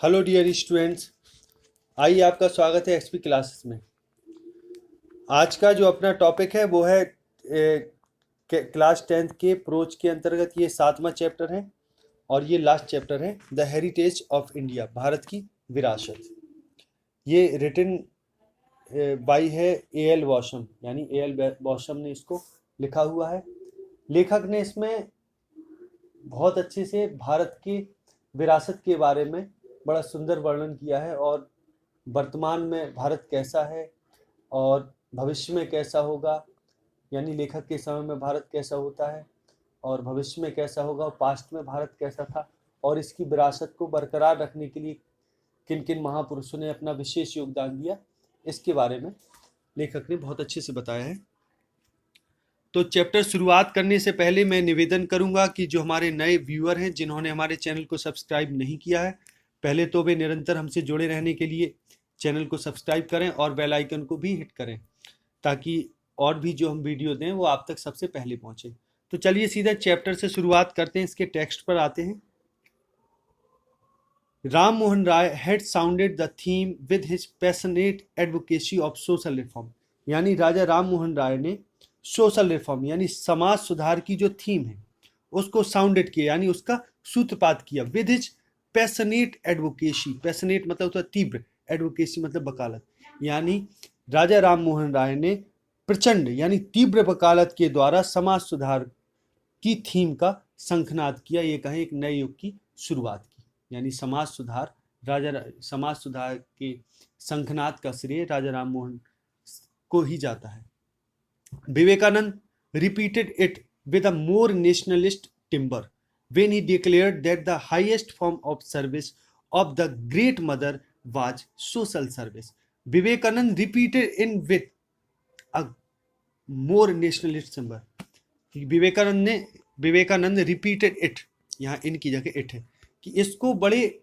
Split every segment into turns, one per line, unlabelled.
Hello dear students. आइए, आपका स्वागत है एक्सपी क्लासेस में। आज का जो अपना टॉपिक है वो है क्लास 10th के प्रोच के अंतर्गत ये 7वां चैप्टर है और ये लास्ट चैप्टर है the heritage of India, Bharat की विरासत। ये रिटन बाई है ए एल वॉशम, यानी ए एल वॉशम ने इसको लिखा हुआ है। लेखक ने इसमें बहुत अच्छे से भारत की विरासत के बारे में बड़ा सुंदर वर्णन किया है और वर्तमान में भारत कैसा है और भविष्य में कैसा होगा, यानी लेखक के समय में भारत कैसा होता है और भविष्य में कैसा होगा और पास्ट में भारत कैसा था और इसकी विरासत को बरकरार रखने के लिए किन किन महापुरुषों ने अपना विशेष योगदान दिया, इसके बारे में लेखक ने बहुत अच्छे से बताया है। तो चैप्टर शुरुआत करने से पहले मैं निवेदन करूंगा कि जो हमारे नए व्यूअर हैं जिन्होंने हमारे चैनल को सब्सक्राइब नहीं किया है, पहले तो वे निरंतर हमसे जुड़े रहने के लिए चैनल को सब्सक्राइब करें और बेल आइकन को भी हिट करें ताकि और भी जो हम वीडियो दें वो आप तक सबसे पहले पहुंचे। तो चलिए सीधा चैप्टर से शुरुआत करते हैं, इसके टेक्स्ट पर आते हैं। Ram Mohan Roy had sounded the theme with his passionate advocacy of social reform, यानी राजा राम मोहन राय ने सोशल रिफॉर्म यानी समाज सुधार की जो थीम है उसको साउंडेड किया, यानी उसका सूत्रपात किया। With his passionate advocacy, passionate मतलब होता है तीव्र, एडवोकेसी मतलब वकालत, यानी राजा राम मोहन राय ने प्रचंड यानी तीव्र वकालत के द्वारा समाज सुधार की थीम का शंखनाद किया। ये कहें एक नए युग की शुरुआत की, यानी समाज सुधार समाज सुधार के शंखनाद का श्रेय राजा राम मोहन को ही जाता है। Vivekananda repeated it with a more nationalist timber when he declared that the highest form of service of the great mother was social service. Vivekananda repeated in with a more nationalist timber. Vivekananda repeated it, यहाँ इन की जगह it है, कि इसको बड़े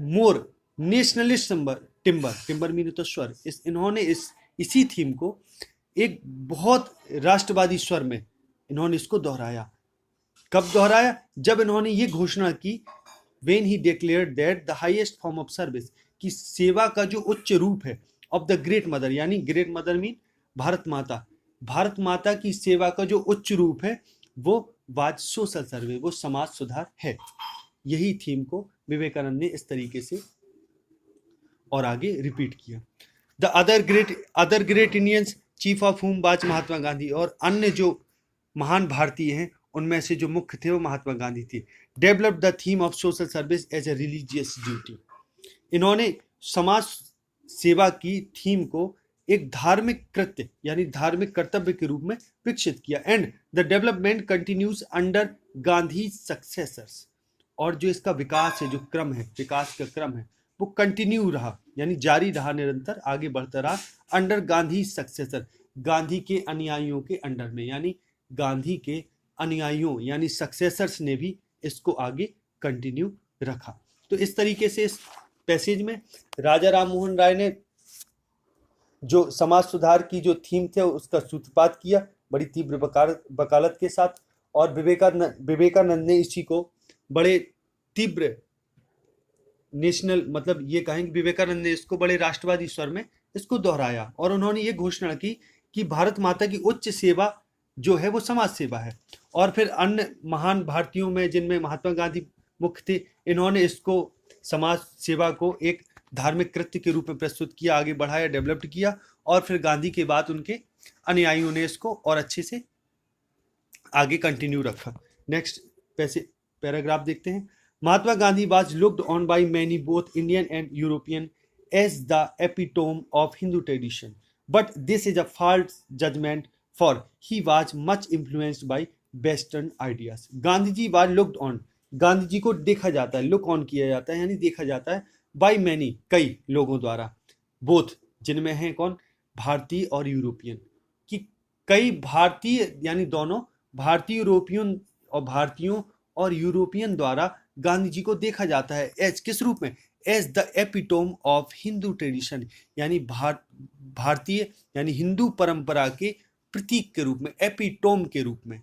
मोर nationalist timber mean तो स्वर, इन्होंने इसी थीम को एक बहुत राष्ट्रवादी स्वर में इन्होंने इसको दोहराया। कब दोहराया? जब इन्होंने ये घोषणा की, when he declared that the highest form of service, कि सेवा का जो उच्च रूप है, ऑफ द ग्रेट मदर, यानी ग्रेट मदर मीन भारत माता, भारत माता की सेवा का जो उच्च रूप है वो वाज सोशल सर्विस, वो समाज सुधार है। यही थीम को विवेकानंद ने इस तरीके से और आगे रिपीट किया। The other great Indians chief of whom was Mahatma Gandhi, और अन्य जो महान भारतीय हैं उनमें से जो मुख्य थे वो महात्मा गांधी थे। Develop the theme of social service as a religious duty, इन्होंने समाज सेवा की थीम को एक धार्मिक कृत्य यानी धार्मिक कर्तव्य के रूप में विकसित किया। And the development continues under Gandhi successors, और जो इसका विकास है, जो क्रम है, विकास का क्रम है, वो कंटिन्यू रहा यानी जारी रहा, निरंतर आगे बढ़ता रहा। अंडर गांधी सक्सेसर, गांधी के अनुयायियों के अंडर में, यानी गांधी के अनुयायियों यानी सक्सेसर्स ने भी इसको आगे कंटिन्यू रखा। तो इस तरीके से इस पैसेज में राजा राम मोहन राय ने जो समाज सुधार की जो थीम थे उसका सूत्रपात किया बड़ी तीव्र वकालत के साथ, और विवेकानंद ने इसी को बड़े तीव्र नेशनल, मतलब ये कहेंगे विवेकानंद ने इसको बड़े राष्ट्रवादी स्वर में इसको दोहराया और उन्होंने ये घोषणा की कि भारत माता की उच्च सेवा जो है वो समाज सेवा है। और फिर अन्य महान भारतीयों में जिनमें महात्मा गांधी मुख्य थे, इन्होंने इसको समाज सेवा को एक धार्मिक कृत्य के रूप में प्रस्तुत किया, आगे बढ़ाया, डेवलप्ड किया, और फिर गांधी के बाद उनके अनुयायियों ने इसको और अच्छे से आगे कंटिन्यू रखा। नेक्स्ट पैराग्राफ देखते हैं। Mahatma Gandhi was looked on by many both Indian and European as the epitome of Hindu tradition, but this is a false judgment for he was much influenced by Western ideas. Gandhi ji was looked on, Gandhi ji को देखा जाता है, look on किया जाता है यानी देखा जाता है, by many कई लोगों द्वारा, बोथ जिनमें हैं कौन, भारतीय और यूरोपियन, कि कई भारतीय यानी दोनों भारतीयों और यूरोपियन द्वारा गांधी जी को देखा जाता है एज किस रूप में, as the epitome of Hindu tradition, यानी भारतीय यानी हिंदू परंपरा के प्रतीक के रूप में, एपिटोम के रूप में।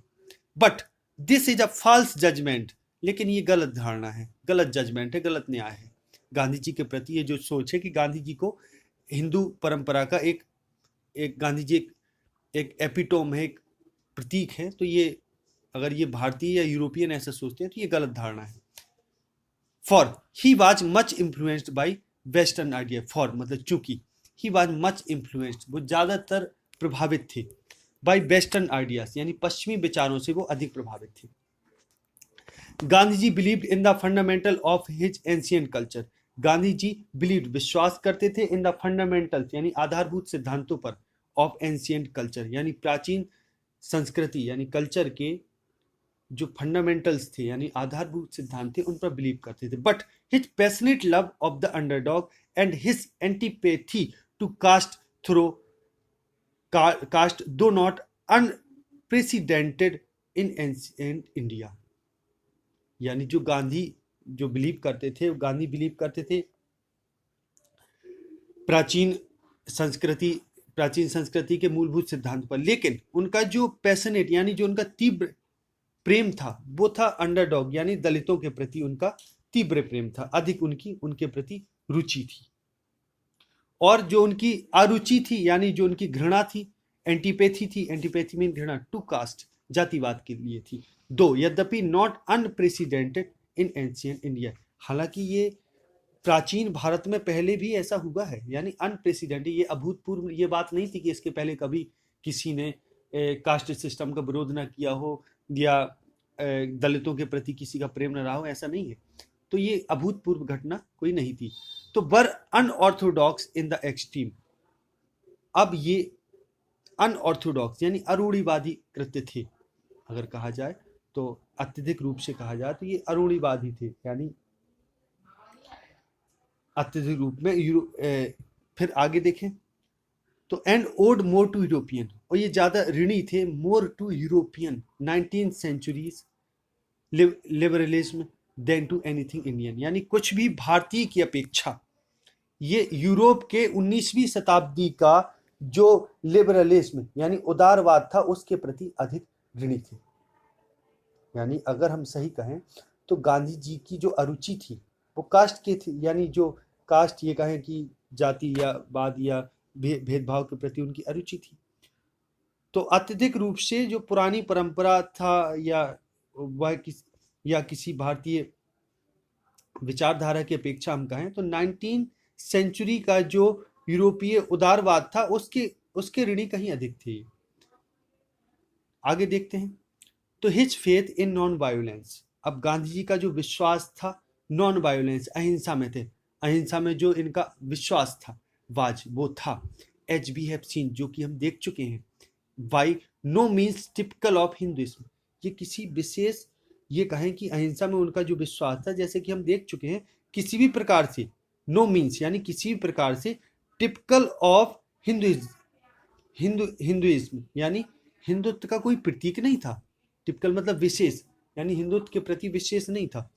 But this is a false judgement, लेकिन ये गलत धारणा है, गलत जजमेंट है, गलत न्याय है। गांधी जी के प्रति ये जो सोच है कि गांधी जी को हिंदू परंपरा का एक एक गांधी जी एक एपिटोम है, एक प्रतीक है, तो ये अगर ये भारतीय या यूरोपियन ऐसा सोचते हैं तो ये गलत धारणा है। For he was much influenced by western idea, for मतलब चूंकि, ही वॉज मच इन्फ्लुएंस्ड वो ज़्यादातर प्रभावित थे, बाई वेस्टर्न आइडियाज यानी पश्चिमी विचारों से वो अधिक प्रभावित थे। Gandhi ji believed in the fundamental of his ancient culture, Gandhi ji believed विश्वास करते थे इन द फंडामेंटल्स यानी आधारभूत सिद्धांतों पर, ऑफ एंशियंट कल्चर यानी प्राचीन संस्कृति यानी कल्चर के जो फंडामेंटल्स थे यानी आधारभूत सिद्धांत थे उन पर बिलीव करते थे। But his passionate love of the underdog and his antipathy to caste through caste though not unprecedented in ancient India, यानी जो गांधी जो बिलीव करते थे, गांधी बिलीव करते थे प्राचीन संस्कृति के मूलभूत सिद्धांत पर, लेकिन उनका जो पैशनेट यानी जो उनका तीव्र प्रेम था वो था अंडरडॉग यानी दलितों के प्रति उनका तीव्र प्रेम था, अधिक उनके प्रति रुचि थी। और जो उनकी अरुचि थी यानी जो उनकी घृणा थी, एंटीपैथी थी, एंटीपैथी में घृणा टू कास्ट जातिवाद के लिए थी, दो यद्यपि not unprecedented in ancient India, हालांकि ये प्राचीन भारत में पहले भी ऐसा हुआ है, यानी अनप्रेसिडेंटेड, ये अभूतपूर्व ये बात नहीं थी कि इसके पहले कभी किसी ने कास्ट सिस्टम का विरोध ना किया हो या दलितों के प्रति किसी का प्रेम न रहा हो, ऐसा नहीं है। तो ये अभूतपूर्व घटना कोई नहीं थी। तो वर अनऑर्थोडॉक्स इन द एक्सट्रीम, अब ये अनऑर्थोडॉक्स यानी अरूढ़िवादी कृत्य थे, अगर कहा जाए तो अत्यधिक रूप से कहा जाए तो ये अरूढ़िवादी थे, यानी अत्यधिक रूप में फिर आगे देखें तो and owed more to European, और ये ज़्यादा ऋणी थे more to European 19th century's liberalism than to anything Indian, यानी कुछ भी भारतीय की अपेक्षा ये यूरोप के 19वीं शताब्दी का जो लिबरलिज्म यानी उदारवाद था उसके प्रति अधिक ऋणी थे। यानी अगर हम सही कहें तो गांधी जी की जो अरुचि थी वो कास्ट के थी, यानी जो कास्ट ये कहें कि जाति या वाद या भेदभाव के प्रति उनकी अरुचि थी। तो अत्यधिक रूप से जो पुरानी परंपरा था या वह किसी भारतीय विचारधारा की अपेक्षा हम कहें तो 19th सेंचुरी का जो यूरोपीय उदारवाद था उसके ऋणी कहीं अधिक थे। आगे देखते हैं तो his faith in non violence, अब गांधी जी का जो विश्वास था नॉन वायोलेंस अहिंसा में थे, अहिंसा में जो इनका विश्वास था वो था एच वी हैव सीन, जो कि हम देख चुके हैं, by no means typical of Hinduism, ये किसी विशेष ये कहें कि अहिंसा में उनका जो विश्वास था जैसे कि हम देख चुके हैं किसी भी प्रकार से, नो मीन्स यानी किसी भी प्रकार से टिपिकल ऑफ हिंदुइज्म यानी हिंदुत्व का कोई प्रतीक नहीं था, टिपिकल मतलब विशेष यानी हिंदुत्व के प्रति विशेष नहीं था।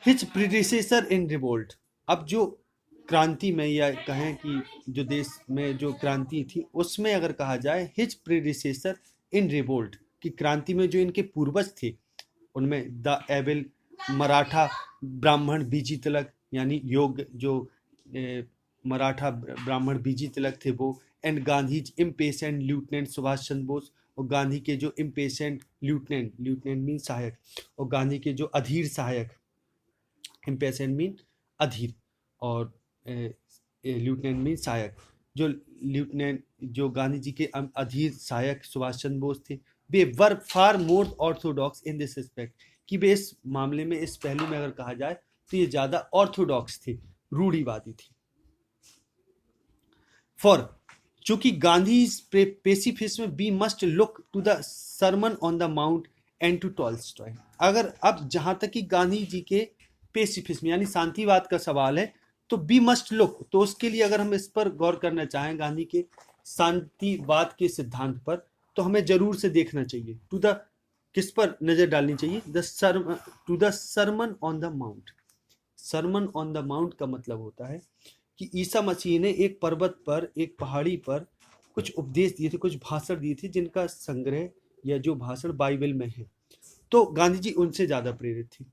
हिज प्रीडिसेसर इन रिवोल्ट, अब जो क्रांति में या कहें कि जो देश में जो क्रांति थी उसमें अगर कहा जाए हिज प्रीडिसेसर इन रिवोल्ट की क्रांति में जो इनके पूर्वज थे उनमें द एबल मराठा ब्राह्मण बीजी तिलक यानी योग जो मराठा ब्राह्मण बीजी तिलक थे वो, एंड गांधीज इम्पेशेंट ल्यूटेनेंट सुभाष चंद्र बोस, और गांधी के जो इम्पेशेंट ल्यूटेनेंट मीन सहायक, और गांधी के जो अधीर सहायक, इम्पेशेंट मीन अधीर और ल्यूटेनेंट मीन सहायक, जो ल्यूटेनेंट जो गांधी जी के अधीर सहायक सुभाष चंद्र बोस थे, वे वर फार मोर ऑर्थोडॉक्स इन दिस रिस्पेक्ट, कि वे इस मामले में इस पहलू में अगर कहा जाए तो ये ज्यादा ऑर्थोडॉक्स थे, रूढ़िवादी थे। फॉर चूंकि Gandhi pacifism we must look to the Sarman on the mount and to Tolstoy, अगर अब जहां तक कि गांधी जी के पेसिफिज्म यानी शांतिवाद का सवाल है तो बी मस्ट लुक, तो उसके लिए अगर हम इस पर गौर करना चाहें गांधी के शांतिवाद के सिद्धांत पर तो हमें जरूर से देखना चाहिए टू द किस पर नजर डालनी चाहिए, to the Sarman on the Mount. Sermon on the Mount का मतलब होता है कि ईसा मसीह ने एक पर्वत पर एक पहाड़ी पर कुछ उपदेश दिए थे, कुछ भाषण दिए थे जिनका संग्रह या जो भाषण बाइबल में है, तो गांधी जी उनसे ज्यादा प्रेरित थे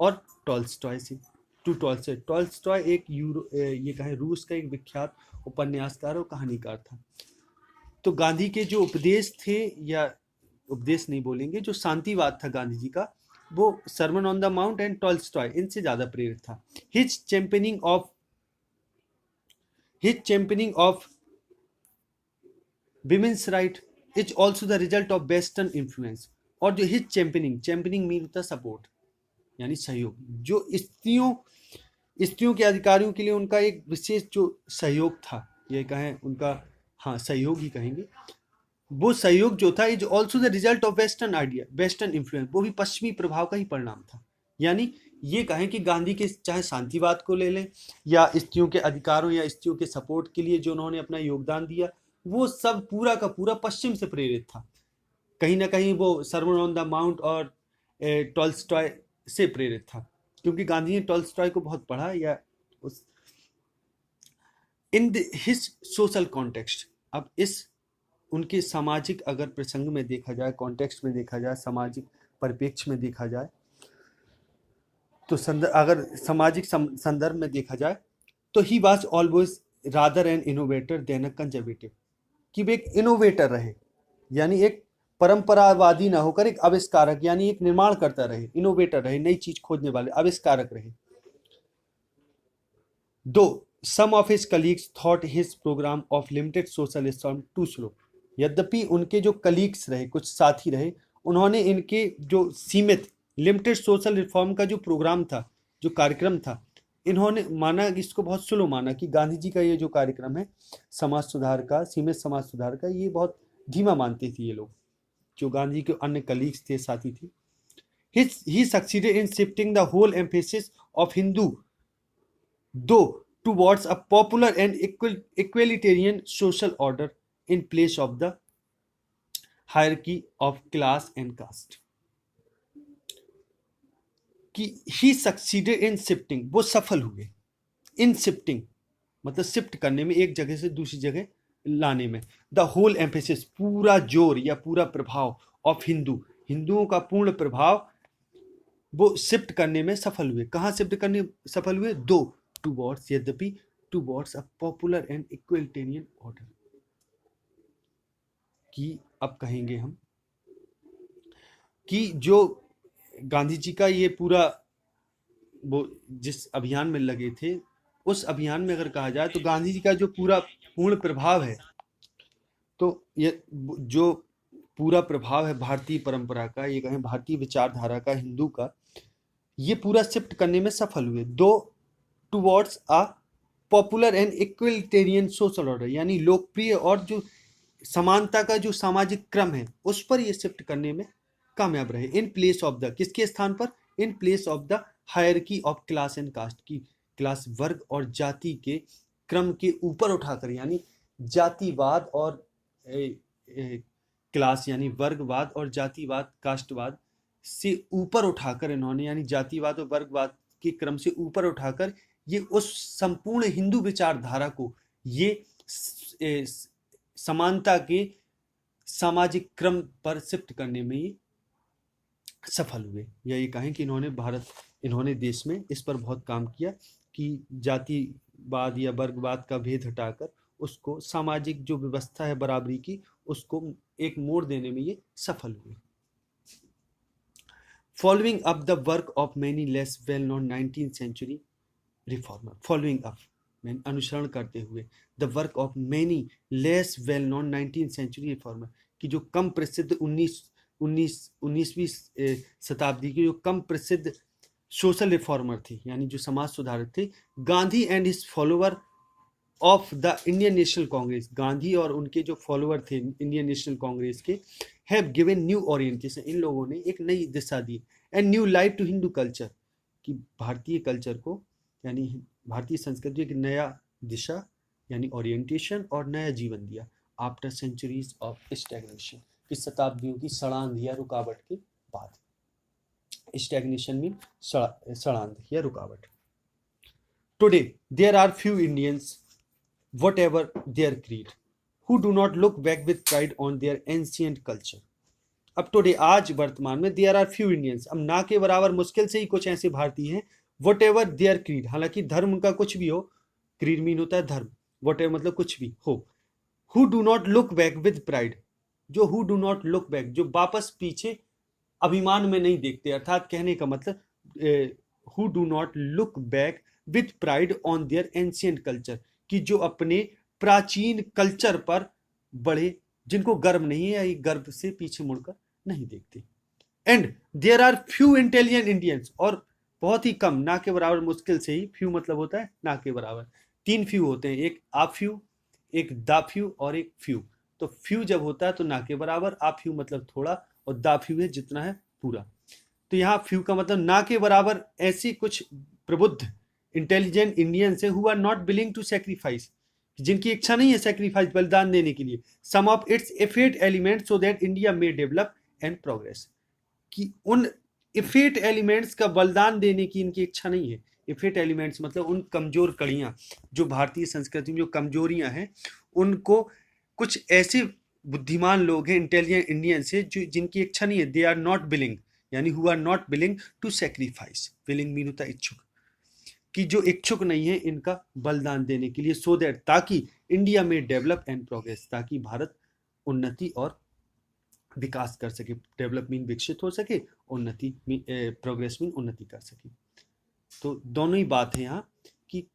और टॉल्स्टॉय से। टॉल्स्टॉय एक ये कहें रूस का एक विख्यात उपन्यासकार और कहानीकार था। तो गांधी के जो उपदेश थे, या उपदेश नहीं बोलेंगे, जो शांतिवाद था गांधी जी का, वो sermon on the mount and Tolstoy इनसे ज्यादा प्रेरित था। His championing of women's right is also the result of western influence. और जो हिज चैंपियनिंग मीन होता सपोर्ट यानी सहयोग, जो स्त्रियों के अधिकारियों के लिए उनका एक विशेष जो सहयोग था, ये कहें उनका, हाँ सहयोग ही कहेंगे, वो सहयोग जो था is also the result of western idea, western influence, वो भी पश्चिमी प्रभाव का ही परिणाम था। यानी ये कहें कि गांधी के चाहे शांतिवाद को ले लें या स्त्रियों के अधिकारों या स्त्रियों के सपोर्ट के लिए जो उन्होंने अपना योगदान दिया, वो सब पूरा का पूरा पश्चिम से प्रेरित था। कहीं ना कहीं वो सरमन ऑन द माउंट और टॉल्स्टॉय से प्रेरित था, क्योंकि गांधी ने टॉल्स्टॉय को बहुत पढ़ा या उस इन हिज सोशल कॉन्टेक्स्ट। अब इस उनके सामाजिक अगर प्रसंग में देखा जाए, कॉन्टेक्स्ट में देखा जाए, सामाजिक परिप्रेक्ष्य में देखा जाए, तो अगर सामाजिक संदर्भ में देखा जाए तो he was always rather an innovator than a conservative, कि वे एक इनोवेटर रहे, यानी एक परंपरावादी ना होकर एक आविष्कारक यानी एक निर्माण करता रहे, इनोवेटर रहे, नई चीज खोजने वाले आविष्कारक रहे। Though some of his colleagues thought his programme of limited social reform too slow, यद्यपि उनके जो कलीग्स रहे, कुछ साथी रहे, उन्होंने इनके जो सीमित लिमिटेड सोशल रिफॉर्म का जो प्रोग्राम था, जो कार्यक्रम था, इन्होंने माना, इसको बहुत स्लो माना कि गांधी जी का ये जो कार्यक्रम है समाज सुधार का, सीमित समाज सुधार का, ये बहुत धीमा मानते थे ये लोग, जो गांधी के अन्य कलीग्स थे, साथी थे। He succeeded in shifting the whole emphasis of Hindu though towards a popular and equalitarian social order in place of the hierarchy of class and caste. कि he succeeded in shifting, वो सफल हुए, in shifting मतलब shift करने में, एक जगह से दूसरी जगह लाने में, द होल एम्फेसिस पूरा जोर या पूरा प्रभाव ऑफ हिंदुओं का पूर्ण प्रभाव वो शिफ्ट करने में सफल हुए। कहाँ शिफ्ट करने सफल हुए? दो टूवर्ड्स, यद्यपि towards a popular and egalitarian order, कि अब कहेंगे हम कि जो गांधी जी का ये पूरा वो जिस अभियान में लगे थे, उस अभियान में अगर कहा जाए तो गांधी जी का जो पूरा पूर्ण प्रभाव है, तो ये जो पूरा प्रभाव है भारतीय परंपरा का, ये कहें भारतीय विचारधारा का, हिंदू का, ये पूरा शिफ्ट करने में सफल हुए। दो towards a popular and egalitarian social order, यानी लोकप्रिय और जो समानता का जो सामाजिक क्रम है, उस पर ये शिफ्ट करने में कामयाब रहे। इन प्लेस ऑफ द, किसके स्थान पर? In place of the hierarchy of class and caste, की क्लास वर्ग और जाति के क्रम के ऊपर उठाकर, यानी जातिवाद और क्लास यानी वर्गवाद और जातिवाद, कास्टवाद से ऊपर उठाकर इन्होंने, यानी जातिवाद और वर्गवाद के क्रम से ऊपर उठाकर, ये उस संपूर्ण हिंदू विचारधारा को ये समानता के सामाजिक क्रम पर शिफ्ट करने में ये सफल हुए। या ये कहें कि इन्होंने देश में इस पर बहुत काम किया कि जातिवाद या वर्गवाद का भेद हटाकर उसको सामाजिक जो व्यवस्था है बराबरी की, उसको एक मोड़ देने में ये सफल हुए। Following up the work of many less well known 19th century reformer, following up अनुसरण करते हुए, the work of many less well known 19th century reformer, की जो कम प्रसिद्ध 19वीं शताब्दी के जो कम प्रसिद्ध सोशल रिफॉर्मर थे, यानी जो समाज सुधारक थे, Gandhi and his follower of the Indian National Congress, Gandhi और उनके जो फॉलोअर थे इंडियन नेशनल कांग्रेस के, हैव गिवन न्यू ओरिएंटेशन, इन लोगों ने एक नई दिशा दी, and new life to Hindu culture, कि भारतीय कल्चर को यानी भारतीय संस्कृति की नया दिशा यानी ओरिएंटेशन और नया जीवन दिया। आफ्टर सेंचुरीज ऑफ स्टैग्नेशन, कि शताब्दियों की सड़ांध या रुकावट के बाद, स्टैग्नेशन मीन सड़ांध या रुकावट। Today there are few Indians whatever their creed, who do not look back with pride on their ancient culture. अब टुडे आज वर्तमान में देयर आर फ्यू इंडियंस, अब ना के बराबर मुश्किल से ही कुछ ऐसे भारतीय हैं, वट एवर देयर क्रीड, हालांकि धर्म उनका कुछ भी हो, क्रीड मीन होता है धर्म, वट एवर मतलब कुछ भी हो, who do not look back with pride, जो who do not look back, जो वापस पीछे अभिमान में नहीं देखते, अर्थात कहने का मतलब who do not look back with pride on their ancient culture, कि जो अपने प्राचीन कल्चर पर बड़े, जिनको गर्व नहीं है या ये गर्व से पीछे मुड़कर नहीं देखते। And there are few intelligent Indians, और बहुत ही कम, ना के बराबर मुश्किल से ही, फ्यू मतलब होता है ना के बराबर, तीन फ्यू होते हैं, एक आ फ्यू, एक दा फ्यू और एक फ्यू। तो फ्यू जब होता है तो ना के बराबर, आ फ्यू मतलब थोड़ा, और दा फ्यू है जितना है पूरा। तो यहाँ फ्यू का मतलब ना के बराबर ऐसी कुछ प्रबुद्ध इंटेलिजेंट इंडियंस है who are not willing to sacrifice, जिनकी इच्छा नहीं है सेक्रीफाइस बलिदान देने के लिए, some of its effect element so that India may develop and progress, कि उन इफेक्ट एलिमेंट्स का बलिदान देने की इनकी इच्छा नहीं है। इफेक्ट एलिमेंट्स मतलब उन कमजोर कड़ियां, जो भारतीय संस्कृति में जो कमजोरियां हैं, उनको कुछ ऐसे बुद्धिमान लोग हैं, इंटेलिजेंट इंडियंस है, जो जिनकी इच्छा नहीं है, दे आर नॉट विलिंग, यानी who are not willing to sacrifice, willing mean होता है इच्छुक, कि जो इच्छुक नहीं है इनका बलिदान देने के लिए, सो दैट, ताकि इंडिया में डेवलप एंड प्रोग्रेस, ताकि भारत उन्नति और विकास कर सके, डेवलप मीन विकसित हो सके, उन्नति प्रोग्रेस मीन उन्नति कर सके। तो दोनों ही बात है यहाँ, कि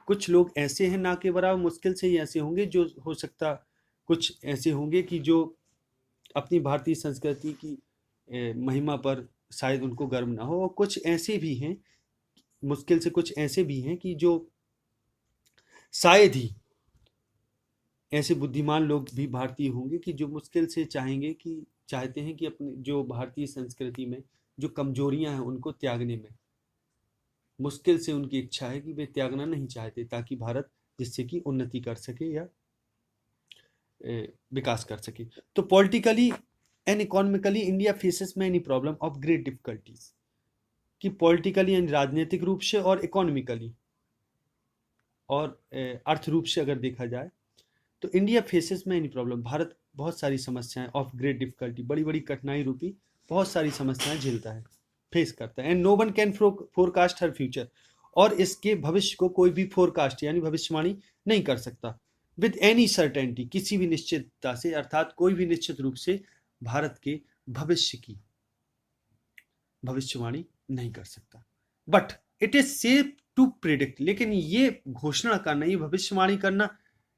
कुछ लोग ऐसे हैं ना के बराबर मुश्किल से ही ऐसे होंगे, जो हो सकता कुछ ऐसे होंगे कि जो अपनी भारतीय संस्कृति की महिमा पर शायद उनको गर्व ना हो, और कुछ ऐसे भी हैं, मुश्किल से कुछ ऐसे भी हैं कि जो शायद ही ऐसे बुद्धिमान लोग भी भारतीय होंगे कि जो मुश्किल से चाहते हैं कि अपने जो भारतीय संस्कृति में जो कमजोरियां हैं उनको त्यागने में, मुश्किल से उनकी इच्छा है कि वे त्यागना नहीं चाहते, ताकि भारत जिससे कि उन्नति कर सके या विकास कर सके। तो politically and economically India faces many problem of great difficulties, कि पॉलिटिकली यानी राजनीतिक रूप से और इकोनॉमिकली और अर्थ रूप से अगर देखा जाए तो India faces many problem, Bharat बहुत सारी समस्याएं ऑफ ग्रेट डिफिकल्टी, बड़ी बड़ी कठिनाई रूपी बहुत सारी समस्याएं झेलता है, फेस करता है। And no one can forecast her future, और इसके भविष्य को कोई भी फोरकास्ट यानी भविष्यवाणी नहीं कर सकता, विद एनी सर्टेनिटी, किसी भी निश्चितता से, अर्थात कोई भी निश्चित रूप से भारत के भविष्य की भविष्यवाणी नहीं कर सकता। But it is safe to predict, लेकिन ये घोषणा करना, ये भविष्यवाणी करना,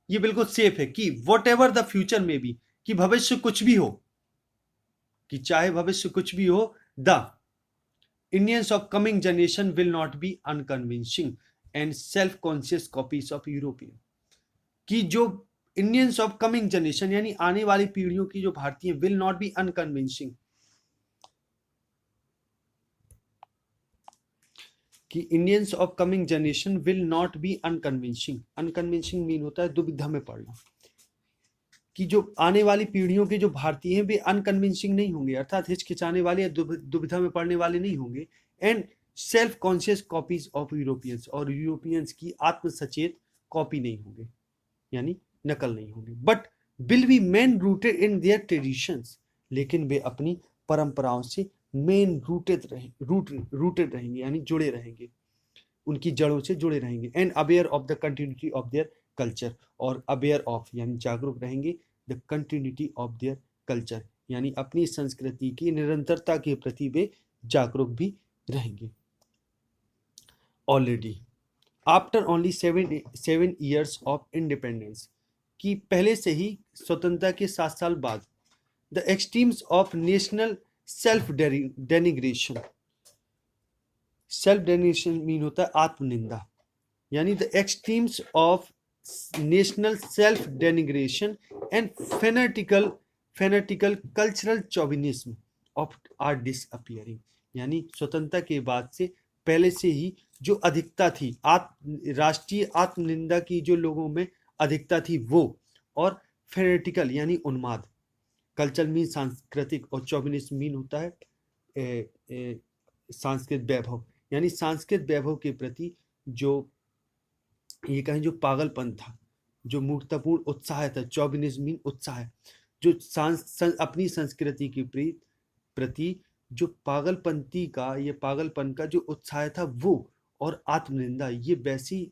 ये बिल्कुल सेफ है कि वट एवर द फ्यूचर में बी, कि भविष्य कुछ भी हो, कि चाहे भविष्य कुछ भी हो, the Indians of coming generation will not be unconvincing and self conscious copies of European, कि जो इंडियंस ऑफ कमिंग जनरेशन यानी आने वाली पीढ़ियों की जो भारतीय विल नॉट बी अनकन्विंसिंग, कि Indians of coming generation will not be unconvincing, unconvincing mean होता है दुविधा में पड़ना, कि जो आने वाली पीढ़ियों के जो भारतीय हैं वे अनकन्विंसिंग नहीं होंगे, अर्थात हिचकिचाने वाले या दुविधा में पड़ने वाले नहीं होंगे। And self conscious copies of Europeans, और यूरोपियंस की आत्मसचेत कॉपी नहीं होंगे, यानी नकल नहीं होंगे। But will be main rooted in their traditions, लेकिन वे अपनी परंपराओं से मेन रूटेड रहेंगे, यानी जुड़े रहेंगे, उनकी जड़ों से जुड़े रहेंगे। And aware of the continuity of their culture, और अवेयर ऑफ यानी जागरूक रहेंगे, the continuity of their culture, यानी अपनी संस्कृति की निरंतरता के प्रति वे जागरूक भी रहेंगे। Already after only 7 years of independence, कि पहले से ही स्वतंत्रता के 7 साल बाद, the extremes of national self denigration, self denigration mean होता है आत्मनिंदा, यानी the extremes of national self denigration and fanatical cultural chauvinism of are disappearing, यानी स्वतंत्रता के बाद से पहले से ही जो अधिकता थी राष्ट्रीय आत्मनिंदा की, जो लोगों में अधिकता थी वो, और फेनेटिकल यानी उन्माद, कल्चर मीन सांस्कृतिक, और चौविनिज्म मीन होता है सांस्कृतिक वैभव, यानी सांस्कृतिक वैभव के प्रति जो ये कहें जो पागलपन था, जो मूर्खतापूर्ण उत्साह था, चौविनिज्म मीन उत्साह, जो अपनी संस्कृति के प्रति प्रति जो पागलपंती का, ये पागलपन का जो उत्साह था वो, और आत्मनिंदा, ये वैसी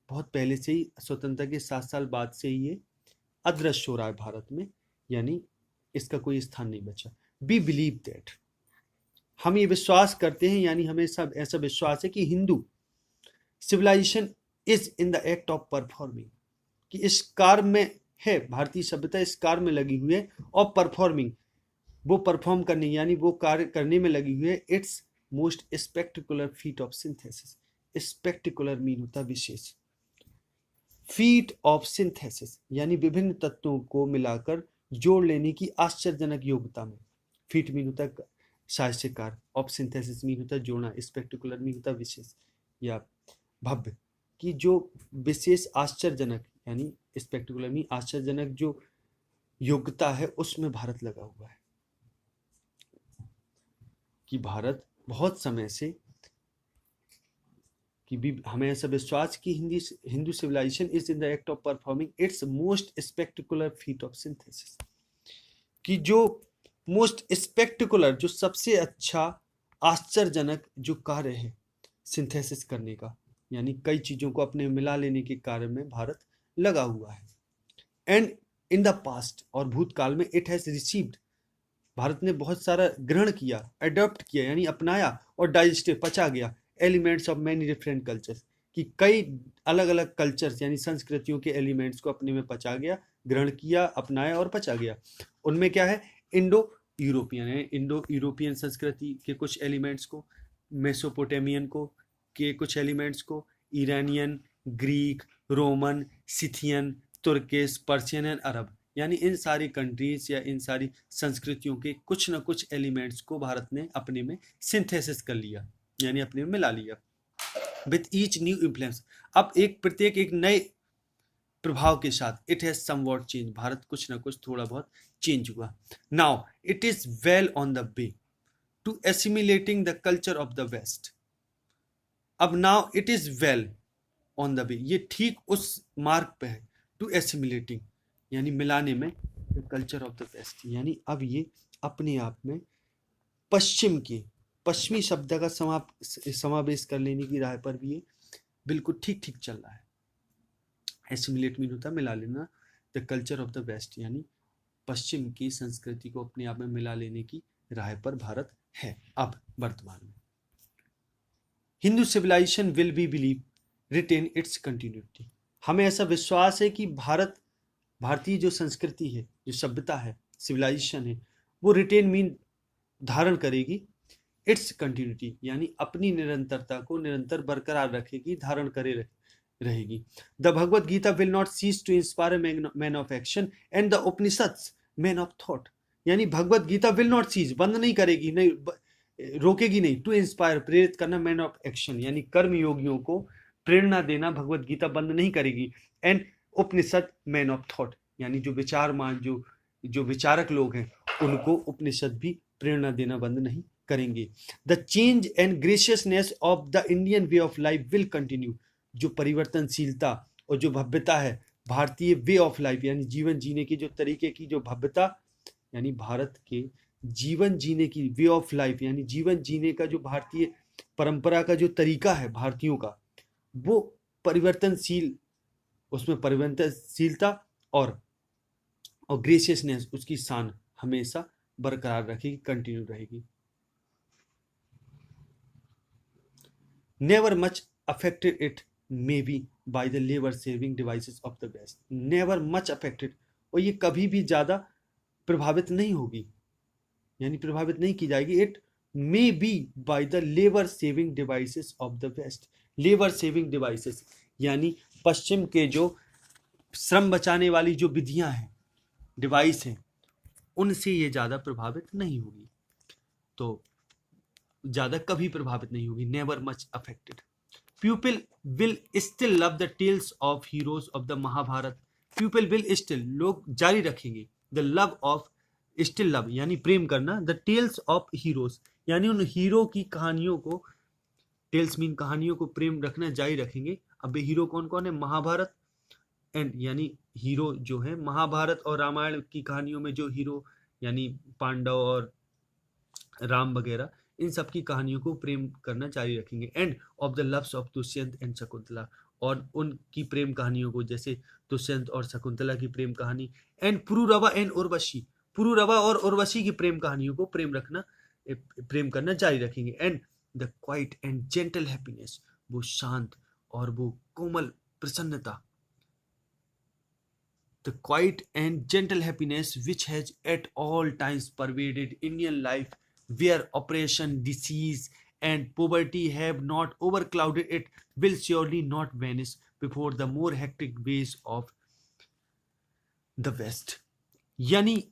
बहुत पहले से ही, स्वतंत्रता के 7 साल बाद से ही ये अदृश्य हो रहा है भारत में, यानी इसका कोई स्थान नहीं बचा। वी बिलीव दैट, हम ये विश्वास करते हैं, यानी हमें सब ऐसा विश्वास है कि Hindu civilisation is in the act of performing, कि इस कार्य में है, भारतीय सभ्यता इस कार्य में लगी हुई है, और परफॉर्मिंग, वो परफॉर्म करने, यानी वो कार्य करने में लगी हुई है, it's most spectacular feat of synthesis. Spectacular mean होता है विशेष, फीट ऑफ सिंथेसिस यानी विभिन्न तत्वों को मिलाकर जोड़ लेने की आश्चर्यजनक योग्यता में। फीट मीन होता है साहित्यकार, ऑफ सिंथेसिस मीन होता है जोड़ना, स्पेक्टिकुलर मीन होता है विशेष या भव्य, कि जो विशेष आश्चर्यजनक, यानी स्पेक्टिकुलर मीन आश्चर्यजनक जो योग्यता है उसमें भारत लगा हुआ है, कि भारत बहुत समय से, कि भी हमें ऐसा विश्वास कि Hindu civilisation is in the act of performing its most spectacular feat of synthesis, कि जो मोस्ट स्पेक्टिकुलर, जो सबसे अच्छा आश्चर्यजनक जो कार्य है सिंथेसिस करने का, यानी कई चीजों को अपने मिला लेने के कार्य में भारत लगा हुआ है। एंड इन द पास्ट, और भूतकाल में, इट हैज रिसीव्ड, भारत ने बहुत सारा ग्रहण किया, अडॉप्ट किया यानी अपनाया, और डाइजेस्टेड पचा गया, elements of many different cultures, कि कई अलग अलग कल्चर्स यानी संस्कृतियों के एलिमेंट्स को अपने में पचा गया, ग्रहण किया, अपनाया और पचा गया। उनमें क्या है, इंडो यूरोपियन है, इंडो यूरोपियन संस्कृति के कुछ एलिमेंट्स को, मेसोपोटामियन को के कुछ एलिमेंट्स को, Iranian, Greek, Roman, Scythian, Turkish, Persian and Arab, यानी इन सारी कंट्रीज या इन सारी संस्कृतियों के कुछ न कुछ एलिमेंट्स को भारत ने अपने में सिंथेसिस कर लिया, यानी अपने में मिला लिया। विथ ईच न्यू इन्फ्लुएंस, अब प्रत्येक एक नए प्रभाव के साथ, इट हैज समवॉट चेंज, भारत कुछ ना कुछ थोड़ा बहुत चेंज हुआ। Now it is well on the way to assimilating the culture of the west. अब now it is well on the way, ये ठीक उस मार्ग पे है, टू एसिमिलेटिंग यानी मिलाने में, the culture of the West, यानी अब ये अपने आप में पश्चिमी शब्द का समावेश कर लेने की राह पर भी ये बिल्कुल ठीक ठीक चल रहा है। एसिमिलेट मीन होता है मिला लेना, the culture of the West यानी पश्चिम की संस्कृति को अपने आप में मिला लेने की राह पर भारत है अब वर्तमान में। Hindu civilisation will be believe retain its continuity, हमें ऐसा विश्वास है कि भारतीय जो संस्कृति है, जो सभ्यता है, सिविलाइजेशन है, वो रिटेन मीन धारण करेगी, इट्स कंटिन्यूटी यानी अपनी निरंतरता को निरंतर बरकरार रखेगी, धारण करे रहेगी। The Bhagavad Gita will not cease to inspire man of action and the Upanishads man of thought, यानी Bhagavad Gita will not cease, बंद नहीं करेगी, नहीं रोकेगी नहीं, टू इंस्पायर प्रेरित करना, मैन ऑफ एक्शन यानी कर्म योगियों को प्रेरणा देना, भगवत गीता बंद नहीं करेगी। And Upanishad man of thought यानी जो विचारमान, जो विचारक लोग हैं, उनको उपनिषद भी प्रेरणा देना बंद नहीं करेंगे। The change and graciousness of the Indian way of life will continue, जो परिवर्तनशीलता और जो भव्यता है भारतीय वे ऑफ लाइफ यानी जीवन जीने की जो तरीके की जो भव्यता, यानी भारत के जीवन जीने की वे ऑफ लाइफ यानी जीवन जीने का जो भारतीय परंपरा का जो तरीका है भारतीयों का, वो परिवर्तनशील, उसमें परिवर्तनशीलता और ग्रेशियसनेस, उसकी शान हमेशा बरकरार रखेगी, कंटिन्यू रहेगी। Never much affected it may be by the labour saving devices of the West, never much affected, और ये कभी भी ज्यादा प्रभावित नहीं होगी, यानी प्रभावित नहीं की जाएगी। It may be by the labour saving devices of the West, labour saving devices यानी पश्चिम के जो श्रम बचाने वाली जो विधियां हैं, डिवाइस हैं, उनसे ये ज्यादा प्रभावित नहीं होगी, तो ज्यादा कभी प्रभावित नहीं होगी। Never much affected. People will still love the tales of heroes of the Mahabharata, people will still, लोग जारी रखेंगे, the love of, still love यानी प्रेम करना, द टेल्स ऑफ हीरोज यानी उन हीरो की कहानियों को, टेल्स मीन कहानियों को प्रेम रखना जारी रखेंगे। अब हीरो कौन कौन है, महाभारत एंड यानी हीरो जो है महाभारत और रामायण की कहानियों में जो हीरो यानी पांडव और राम वगैरह, इन सब की कहानियों को प्रेम करना जारी रखेंगे। End of the loves of Dushyant and Shakuntala, और उनकी प्रेम कहानियों को, जैसे दुष्यंत और शकुंतला की प्रेम कहानी, एंड पुरुरवा एंड उर्वशी, पुरुरवा और उर्वशी की प्रेम कहानियों को प्रेम करना जारी रखेंगे। And the quiet and gentle happiness, वो शांत और वो कोमल प्रसन्नता, the quiet and gentle happiness which has at all times pervaded Indian life, where oppression, disease, and poverty have not overclouded it, will surely not vanish before the more hectic ways of the West. यानी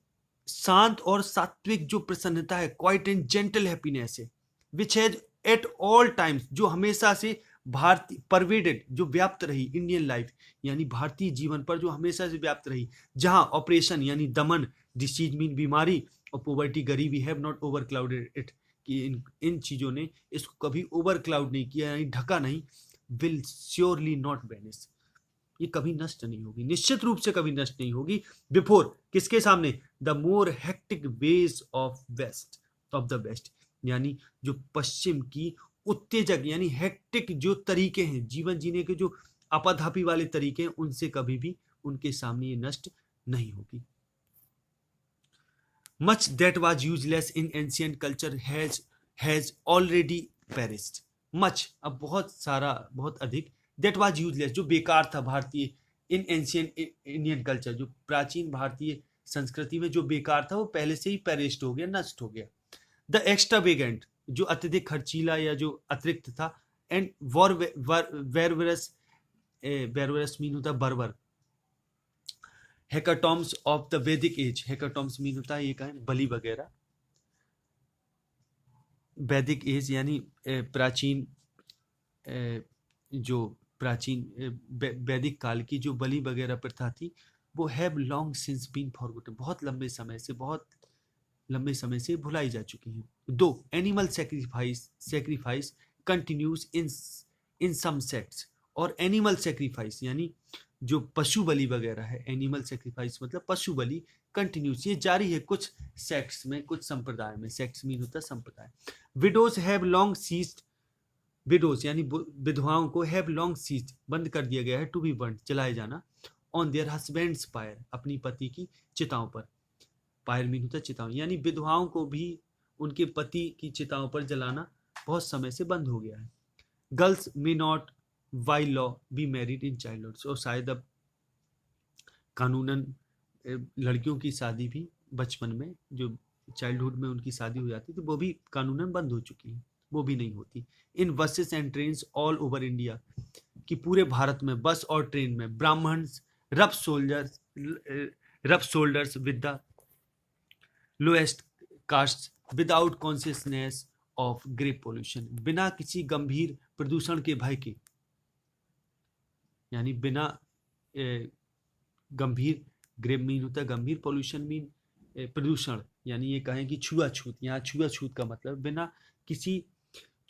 शांत और सात्विक जो प्रसन्नता है, quiet and gentle happiness है, which has at all times, जो हमेशा से भारतीय परवेडेड, जो व्याप्त रही इंडियन लाइफ, यानी भारतीय जीवन पर जो हमेशा से व्याप्त रही, जहां ऑपरेशन यानी दमन, डिसीज मीन बीमारी, और पोवर्टी गरीबी have not over clouded it, कि इन चीजों ने इसको कभी ओवर क्लाउड नहीं किया, यानी ढका नहीं, विल श्योरली नॉट वेनिश, ये कभी नष्ट नहीं होगी, निश्चित रूप से कभी नष्ट नहीं होगी, बिफोर किसके सामने, the more hectic ways of West, of the West, यानी जो पश्चिम की उत्तेजक यानी हेक्टिक जो तरीके हैं जीवन जीने के, जो आपाधापी वाले तरीके हैं, उनसे कभी भी उनके सामने ये नष्ट नहीं होगी। Much that was useless in ancient culture has already perished, much, अब बहुत सारा, बहुत अधिक, दैट वाज यूजलेस, जो बेकार था भारतीय, इन एंशिएंट इंडियन कल्चर, जो प्राचीन भारतीय संस्कृति में जो बेकार था, वो पहले से ही पेरिस्ट हो गया, नष्ट हो गया। द एक्स्ट्रावेगेंट, जो अत्यधिक खर्चीला या जो अतिरिक्त था, एंड वेरवरस मीन होता है बर्बर, हेकाटॉम्स ऑफ द वैदिक एज, हेकाटॉम्स मीन होता है ये कहें बलि वगैरह, वैदिक एज यानी प्राचीन, जो प्राचीन वैदिक काल की जो बलि वगैरह प्रथा थी, वो have long since been forgotten, बहुत लंबे समय से भुलाई जा चुकी हैं। Though animal sacrifice continues in some sects, और एनिमल सेक्रीफाइस यानी जो पशु बलि वगैरह है, एनिमल सेक्रीफाइस मतलब पशु बलि, कंटिन्यूस, ये जारी है कुछ सेक्ट्स में, कुछ संप्रदाय में, सेक्ट्स मीन होता है संप्रदाय। Widows have long ceased, widows यानी विधवाओं को, हैव लॉन्ग सीज्ड बंद कर दिया गया है, टू बी बर्न जलाए जाना, ऑन देयर हस्बैंड्स पायर अपनी पति की चिताओं पर, पायर मीन होता है चिताओं, यानी विधवाओं को भी उनके पति की चिताओं पर जलाना बहुत समय से बंद हो गया है। Girls may not by law be married in childhood, और शायद अब कानूनन लड़कियों की शादी भी बचपन में, जो चाइल्डहुड में उनकी शादी हो जाती थी, वो भी कानूनन बंद हो चुकी है, वो भी नहीं होती। In buses and train all over India, कि पूरे भारत में बस और ट्रेन में Brahmans rub shoulders with the lowest caste without consciousness of grave pollution, बिना किसी गंभीर प्रदूषण के भय के, यानी बिना गंभीर, ग्रेव मीन होता है गंभीर, पोल्यूशन मीन प्रदूषण, यानी ये कहें कि छुआछूत, यहाँ छुआछूत का मतलब बिना किसी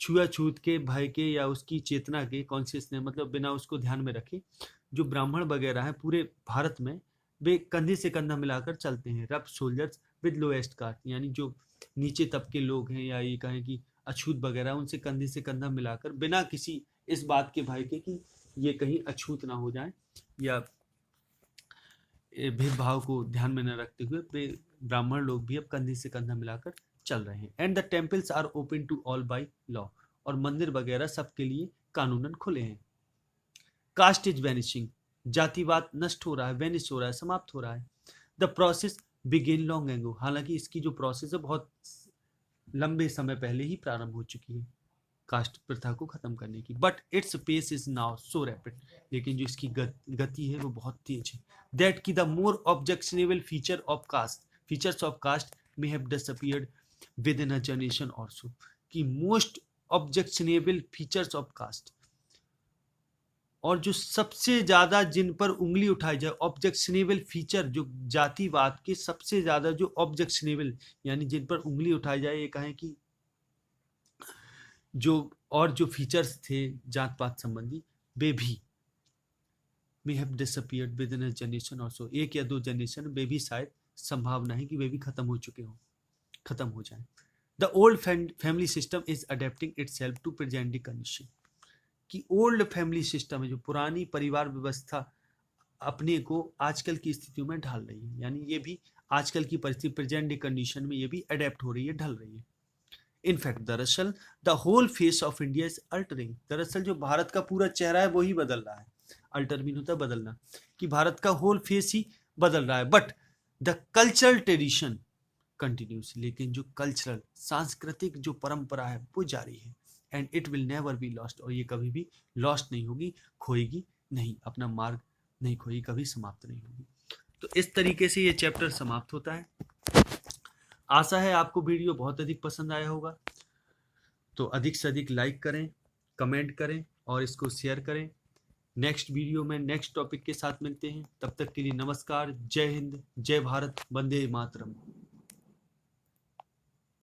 छुआछूत के भय के या उसकी चेतना के, कॉन्शियसनेस मतलब बिना उसको ध्यान में रखे, जो ब्राह्मण वगैरह हैं पूरे भारत में, वे कंधे से कंधा मिलाकर चलते हैं। Rough soldiers with lowest caste, यानी जो नीचे तबके लोग हैं, या ये कहें कि अछूत वगैरह, उनसे कंधे से कंधा मिलाकर, बिना किसी इस बात के भय के कि ये कहीं अछूत ना हो जाए, या भेदभाव को ध्यान में न रखते हुए वे ब्राह्मण लोग भी अब कंधे से कंधा मिलाकर चल रहे हैं। And the temples are open to all by law, और मंदिर वगैरह सबके लिए कानूनन खुले हैं। कास्ट इज वैनिशिंग, जातिवाद नष्ट हो रहा है, वैनिश हो रहा है, समाप्त हो रहा है। The process begin long ago, हालांकि इसकी जो प्रोसेस है बहुत लंबे समय पहले ही प्रारंभ हो चुकी है कास्ट प्रथा को खत्म करने की, but its pace is now so rapid, लेकिन जो इसकी गति है वो बहुत तेज है। दैट की the more objectionable features of caste may have disappeared within a generation or so, कि most objectionable features of caste, और जो सबसे ज्यादा जिन पर उंगली उठाई जाए, ऑब्जेक्शनेबल फीचर, जो जातिवाद के सबसे ज्यादा जो ऑब्जेक्शनेबल यानी जिन पर उंगली उठाई जाए, ये कहें कि जो और जो फीचर्स थे जात पात संबंधी, वे भी may have disappeared within a generation or so, एक या दो जनरेशन वे भी शायद संभावना है कि वे भी खत्म हो जाएं। The old family system is adapting itself to present the condition, कि ओल्ड फैमिली सिस्टम है, जो पुरानी परिवार व्यवस्था अपने को आजकल की स्थितियों में ढाल रही है, यानी ये भी आजकल की परिस्थिति प्रेजेंट डे कंडीशन में ये भी अडेप्ट हो रही है, ढल रही है। इनफैक्ट दरअसल the whole face of India is altering, दरअसल जो भारत का पूरा चेहरा है वो ही बदल रहा है। अल्टर मीन होता है बदलना, कि भारत का होल फेस ही बदल रहा है। But the cultural tradition continuous, लेकिन जो कल्चरल सांस्कृतिक जो परंपरा है वो जारी है। And it will never be lost, और ये कभी भी लॉस्ट नहीं होगी, खोएगी नहीं, अपना मार्ग नहीं खोएगी, कभी समाप्त नहीं होगी। तो इस तरीके से ये चैप्टर समाप्त होता है। आशा है आपको वीडियो बहुत अधिक पसंद आया होगा, तो अधिक से अधिक लाइक करें, कमेंट करें और इसको शेयर करें। नेक्स्ट वीडियो में नेक्स्ट टॉपिक के साथ मिलते हैं, तब तक के लिए नमस्कार, जय हिंद, जय भारत, वंदे मातरम।